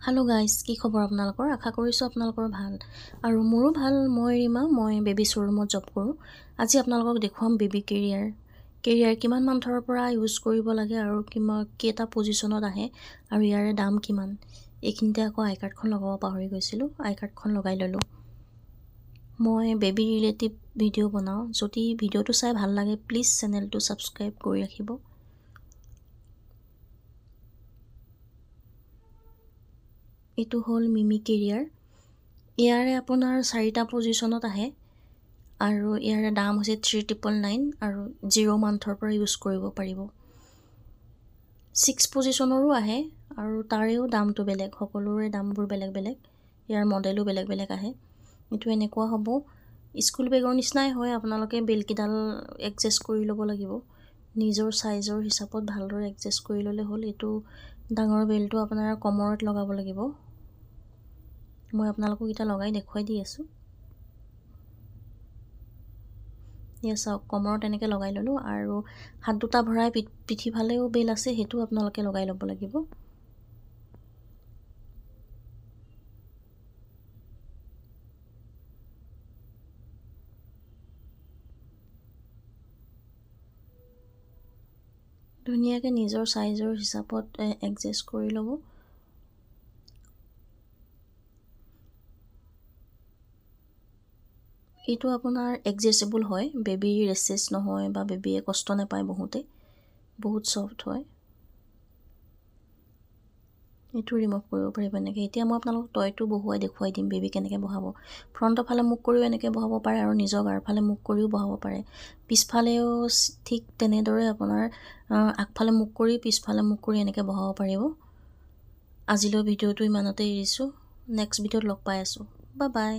hello guys की खबर आपनालोকৰ आशा কৰিছো आपनाলোকৰ ভাল আৰু মোৰো ভাল মই ৰিমা মই বেবি শোৰুমত জব কৰো আজি आपनाলোকক দেখুৱাম বেবি কেৰিয়াৰ কিমান মান্থৰ পৰা ইউজ কৰিব লাগে আৰু কেটা পজিশনত আহে আৰু ইয়াৰে দাম কিমান এইখিনতে আকৌ আই কাৰ্ডখন লগাব পাহৰি গৈছিলো আই কাৰ্ডখন লগাই ললো মই বেবি ৰিলেটিভ ভিডিও বনাও যদি ভিডিওটো চাই ভাল লাগে প্লিজ চেনেলটো সাবস্ক্ৰাইব কৰি ৰাখিব এটো হল মিমি কেৰিয়াৰ ইয়াৰে আপোনাৰ 4টা পজিশনত আহে আৰু ইয়াৰে দাম হৈছে 3999 আৰু 0 মান্থৰ পৰা ইউজ কৰিব পাৰিব 6 পজিশনৰো আহে আৰু তাৰেও দামটো বেলেগ সকলোৰে দামবোৰ বেলেগ বেলেগ ইয়াৰ মডেলো বেলেগ বেলেগ আহে এটো এনেকুৱা হ'ব স্কুল বেগৰ নিচিনাই হয় আপোনালোকে বেলকিডাল এডজাস্ট কৰি ল'ব লাগিব নিজৰ সাইজৰ হিচাপত ভালদৰে এডজাস্ট কৰি ললে হ'ল এটো ডাঙৰ বেলটো আপোনাৰ কমৰত লগাব লাগিব মই আপোনালোকক এটা লগাই দেখুৱাই দি আছো ইয়াছা কমৰত এনেকে লগাই ললো আৰু হাত দুটা ভৰাই পিঠি ফালেও বেল আছে হেতু আপোনালোকে লগাই ল'ব লাগিব ধুনিয়াকে নিজৰ সাইজৰ হিচাপত এডজাস্ট কৰি ল'ব এটো আপোনাৰ এডজাস্টেবল হয় বেবি ৰেচেছ নহয় বা বেবিয়ে কষ্ট নাপায় বহুত সফট হয় এটো ৰিমুভ কৰিব পাৰিব নেকি এতিয়া মই আপোনালোকক টয়টো বহুৱাই দেখুৱাই দিম বেবি কেনেকৈ বহাব ফ্ৰণ্টৰ ফালে মুখ কৰিও এনেকৈ বহাব পাৰে আৰু নিজৰ গাৰ ফালে মুখ কৰিও বহাব পাৰে পিছফালেও ঠিক তেনেদৰে আপোনাৰ আগফালে মুখ কৰি পিছফালে মুখ কৰি এনেকৈ বহাব পাৰিব আজিলৈ ভিডিওটো ইমানতে এৰিছো নেক্সট ভিডিওত লগ পাই আছো বাই বাই